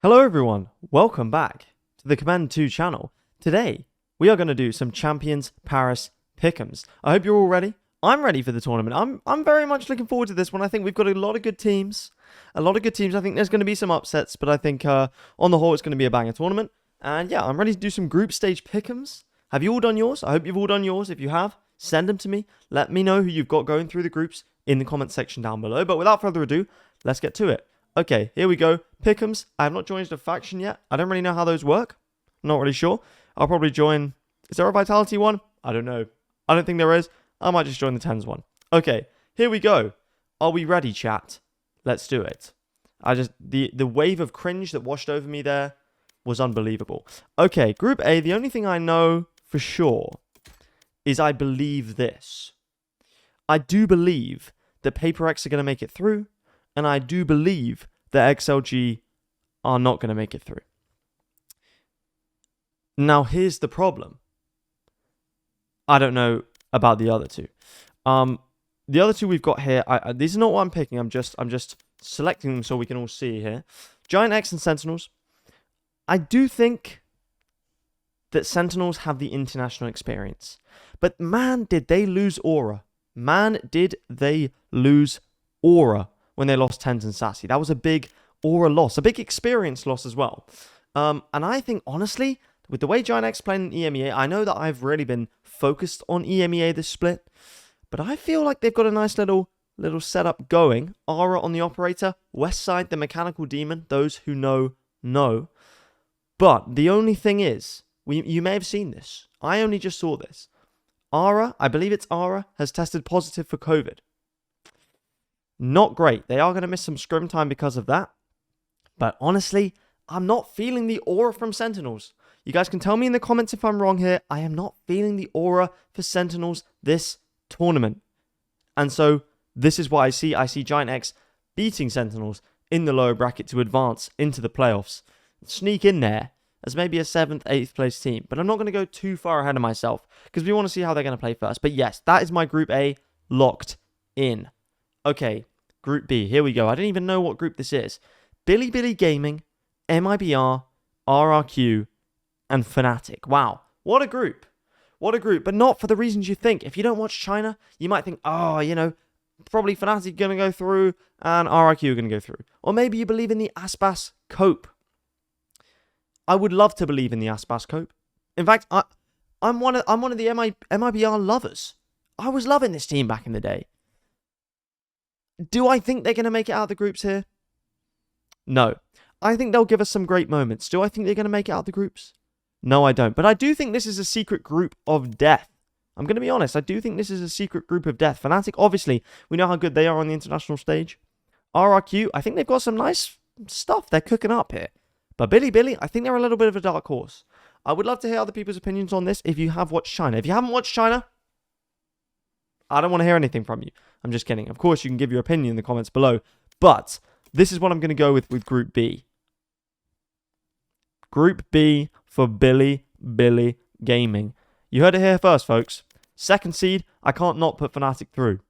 Hello everyone, welcome back to the Command 2 channel. Today, we are going to do some Champions Paris Pickems. I hope you're all ready. I'm ready for the tournament. I'm very much looking forward to this one. I think we've got a lot of good teams. I think there's going to be some upsets, but I think on the whole, it's going to be a banger tournament. And yeah, I'm ready to do some group stage Pickems. Have you all done yours? I hope you've all done yours. If you have, send them to me. Let me know who you've got going through the groups in the comment section down below. But without further ado, let's get to it. Okay, here we go. Pickems. I have not joined a faction yet. I don't really know how those work. Not really sure. I'll probably join... Is there a Vitality one? I don't know. I don't think there is. I might just join the 10s one. Okay, here we go. Are we ready, chat? Let's do it. The wave of cringe that washed over me there was unbelievable. Okay, Group A, the only thing I know for sure is I believe this. I do believe that Paper X are going to make it through. And I do believe that XLG are not going to make it through. Now, here's the problem. I don't know about the other two. The other two we've got here, these are not what I'm picking. I'm just selecting them so we can all see here. Giant X and Sentinels. I do think that Sentinels have the international experience. But man, did they lose aura. Man, did they lose aura when they lost Tens and Sassy. That was a big aura loss, a big experience loss as well. And I think, honestly, with the way Giant X playing in EMEA, I know that I've really been focused on EMEA this split, but I feel like they've got a nice little setup going. Aura on the operator, West Side, the mechanical demon, those who know. But the only thing is, you may have seen this. I only just saw this. Aura, I believe it's Aura, has tested positive for COVID. Not great. They are going to miss some scrim time because of that. But honestly, I'm not feeling the aura from Sentinels. You guys can tell me in the comments if I'm wrong here. I am not feeling the aura for Sentinels this tournament. And so, this is what I see. I see Giant X beating Sentinels in the lower bracket to advance into the playoffs. Sneak in there as maybe a 7th, 8th place team. But I'm not going to go too far ahead of myself because we want to see how they're going to play first. But yes, that is my Group A locked in. Okay, Group B, here we go. I don't even know what group this is. Billy Gaming, MIBR, RRQ, and Fnatic. Wow, what a group. What a group, but not for the reasons you think. If you don't watch China, you might think, probably Fnatic going to go through and RRQ are going to go through. Or maybe you believe in the Aspas Cope. I would love to believe in the Aspas Cope. In fact, I'm one of the MIBR lovers. I was loving this team back in the day. Do I think they're going to make it out of the groups here? No. I think they'll give us some great moments. Do I think they're going to make it out of the groups? No, I don't. But I do think this is a secret group of death. I'm going to be honest. I do think this is a secret group of death. Fnatic, obviously, we know how good they are on the international stage. RRQ, I think they've got some nice stuff they're cooking up here. But Billy, I think they're a little bit of a dark horse. I would love to hear other people's opinions on this if you have watched China. If you haven't watched China, I don't want to hear anything from you. I'm just kidding. Of course, you can give your opinion in the comments below. But this is what I'm going to go with Group B. Group B for Billy Gaming. You heard it here first, folks. Second seed, I can't not put Fnatic through.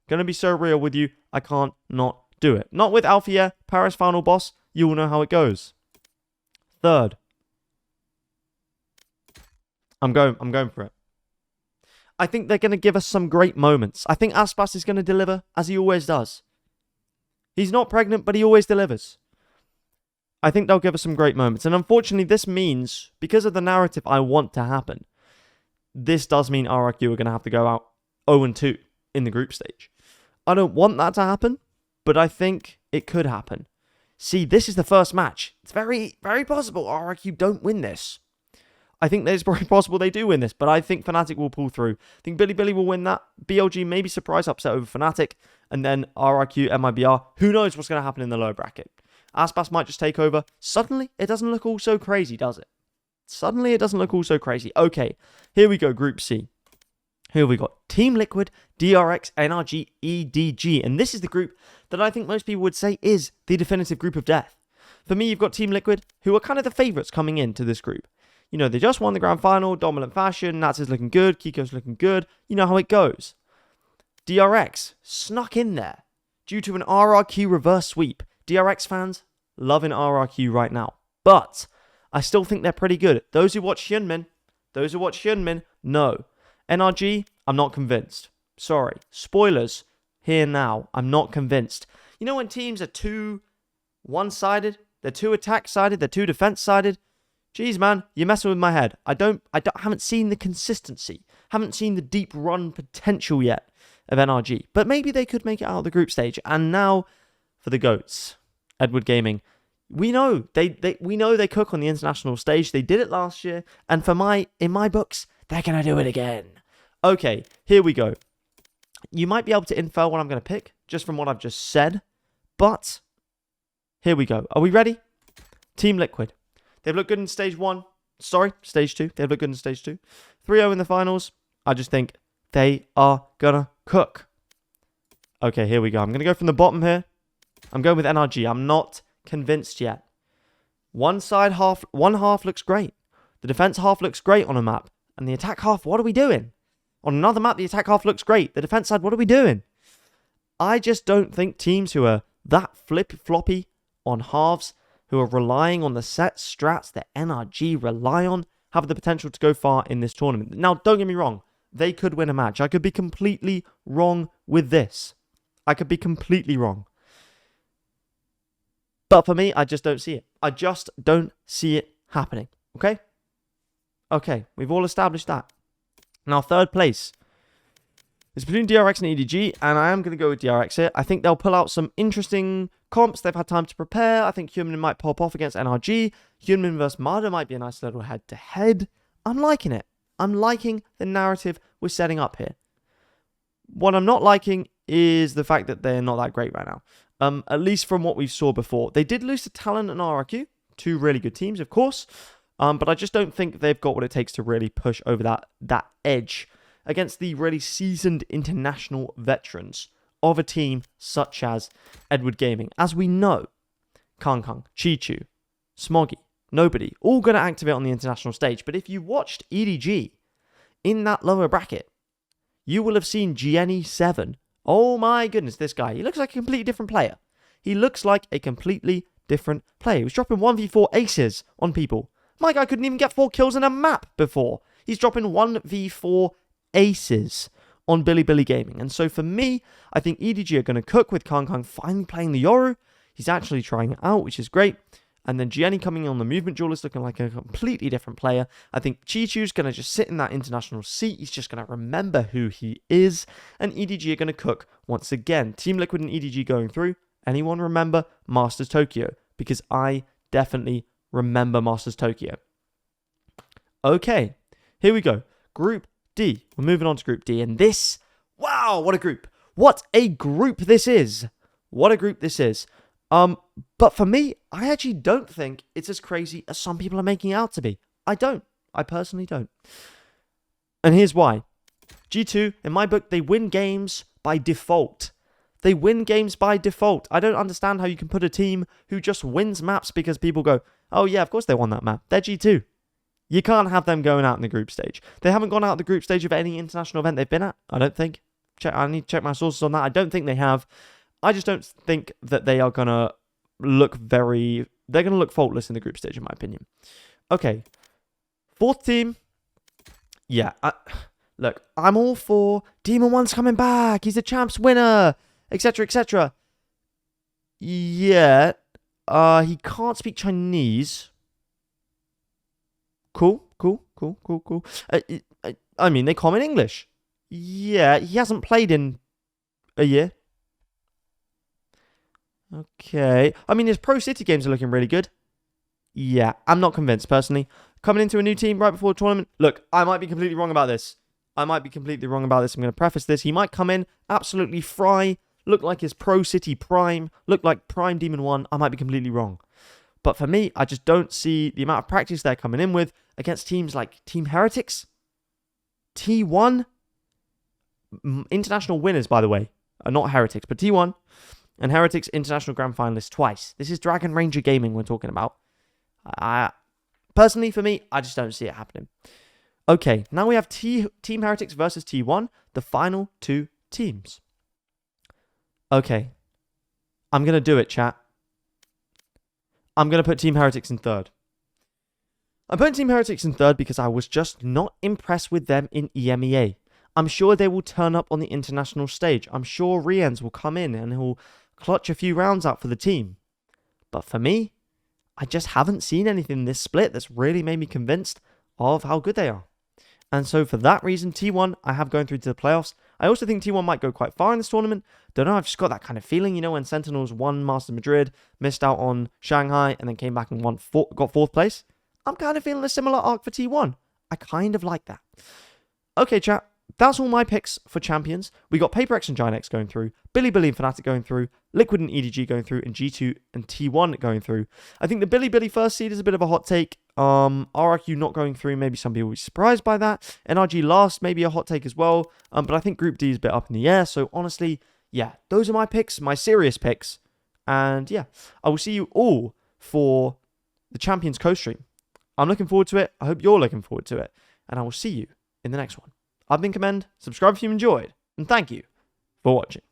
Gonna be so real with you, I can't not do it. Not with Althea, Paris final boss. You will know how it goes. Third. I'm going for it. I think they're going to give us some great moments. I think Aspas is going to deliver, as he always does. He's not pregnant, but he always delivers. I think they'll give us some great moments. And unfortunately, this means, because of the narrative I want to happen, this does mean RRQ are going to have to go out 0-2 in the group stage. I don't want that to happen, but I think it could happen. See, this is the first match. It's very, very possible RRQ don't win this. I think it's very possible they do win this, but I think Fnatic will pull through. I think Billy will win that. BLG maybe surprise upset over Fnatic, and then RRQ, MIBR. Who knows what's going to happen in the lower bracket? Aspas might just take over. Suddenly, it doesn't look all so crazy, does it? Suddenly, it doesn't look all so crazy. Okay, here we go, Group C. Here we got Team Liquid, DRX, NRG, EDG. And this is the group that I think most people would say is the definitive group of death. For me, you've got Team Liquid, who are kind of the favourites coming into this group. You know, they just won the grand final, dominant fashion, Nats is looking good, Kiko's looking good. You know how it goes. DRX snuck in there due to an RRQ reverse sweep. DRX fans loving RRQ right now. But I still think they're pretty good. Those who watch Hyunmin, know. NRG, I'm not convinced. Sorry. Spoilers, here now. I'm not convinced. You know when teams are too one-sided? They're too attack-sided, they're too defense-sided? Jeez, man, you're messing with my head. I haven't seen the consistency. Haven't seen the deep run potential yet of NRG. But maybe they could make it out of the group stage. And now for the GOATs. Edward Gaming. We know they cook on the international stage. They did it last year. And in my books, they're going to do it again. Okay, here we go. You might be able to infer what I'm going to pick just from what I've just said. But here we go. Are we ready? Team Liquid. They've looked good in stage 1. Sorry, stage 2. They've looked good in stage 2. 3-0 in the finals. I just think they are going to cook. Okay, here we go. I'm going to go from the bottom here. I'm going with NRG. I'm not convinced yet. One half looks great. The defense half looks great on a map. And the attack half, what are we doing? On another map, the attack half looks great. The defense side, what are we doing? I just don't think teams who are that floppy on halves, who are relying on the set strats that NRG rely on, have the potential to go far in this tournament. Now, don't get me wrong. They could win a match. I could be completely wrong with this. I could be completely wrong. But for me, I just don't see it. I just don't see it happening. Okay? Okay, we've all established that. Now, third place. It's between DRX and EDG, and I am going to go with DRX here. I think they'll pull out some interesting comps. They've had time to prepare. I think Hyunmin might pop off against NRG. Hyunmin versus Mada might be a nice little head-to-head. I'm liking it. I'm liking the narrative we're setting up here. What I'm not liking is the fact that they're not that great right now. At least from what we saw before. They did lose to Talon and RRQ. Two really good teams, of course. But I just don't think they've got what it takes to really push over that edge against the really seasoned international veterans of a team such as Edward Gaming. As we know, Kang, Chi-Chu, Smoggy, Nobody, all going to activate on the international stage. But if you watched EDG in that lower bracket, you will have seen Gianni7. Oh my goodness, this guy. He looks like a completely different player. He looks like a completely different player. He was dropping 1v4 aces on people. My guy couldn't even get 4 kills in a map before. He's dropping 1v4 aces on Billy Gaming. And so for me, I think EDG are going to cook with Kang finally playing the Yoru. He's actually trying it out, which is great. And then Gianni coming in on the movement duelist looking like a completely different player. I think Chi-Chu's going to just sit in that international seat. He's just going to remember who he is. And EDG are going to cook once again. Team Liquid and EDG going through. Anyone remember Masters Tokyo? Because I definitely remember Masters Tokyo. Okay, here we go. Group D. We're moving on to Group D. And this, wow, what a group. What a group this is. What a group this is. But for me, I actually don't think it's as crazy as some people are making it out to be. I don't. I personally don't. And here's why. G2, in my book, they win games by default. They win games by default. I don't understand how you can put a team who just wins maps because people go, oh yeah, of course they won that map. They're G2. You can't have them going out in the group stage. They haven't gone out the group stage of any international event they've been at, I don't think. I need to check my sources on that. I don't think they have. I just don't think that they are going to look they're going to look faultless in the group stage, in my opinion. Okay. Fourth team. Yeah. Look, I'm all for Demon 1's coming back. He's a champs winner, etc., etc. Yeah. He can't speak Chinese. Cool. I mean, they comment English. Yeah, he hasn't played in a year. Okay. I mean, his Pro City games are looking really good. Yeah, I'm not convinced, personally. Coming into a new team right before the tournament. Look, I might be completely wrong about this. I'm going to preface this. He might come in, absolutely fry, look like his Pro City Prime, look like Prime Demon 1. I might be completely wrong. But for me, I just don't see the amount of practice they're coming in with against teams like Team Heretics, T1, international winners, by the way. Not Heretics, but T1. And Heretics International Grand Finalist twice. This is Dragon Ranger Gaming we're talking about. Personally, for me, I just don't see it happening. Okay, now we have Team Heretics versus T1, the final 2 teams. Okay, I'm going to do it, chat. I'm going to put Team Heretics in third. I'm putting Team Heretics in third because I was just not impressed with them in EMEA. I'm sure they will turn up on the international stage. I'm sure Riens will come in and he'll clutch a few rounds out for the team. But for me, I just haven't seen anything in this split that's really made me convinced of how good they are. And so for that reason, T1 I have going through to the playoffs. I also think T1 might go quite far in this tournament. Don't know, I've just got that kind of feeling, when Sentinels won Master Madrid, missed out on Shanghai, and then came back and got fourth place. I'm kind of feeling a similar arc for T1. I kind of like that. Okay, chat. That's all my picks for champions. We got Paper X and Giant X going through, Billy and Fnatic going through, Liquid and EDG going through, and G2 and T1 going through. I think the Billy first seed is a bit of a hot take. RRQ not going through, maybe some people will be surprised by that. NRG last, maybe a hot take as well. But I think Group D is a bit up in the air. So honestly, yeah, those are my picks, my serious picks. And yeah, I will see you all for the Champions co-stream. I'm looking forward to it. I hope you're looking forward to it. And I will see you in the next one. I've been Commend. Subscribe if you enjoyed. And thank you for watching.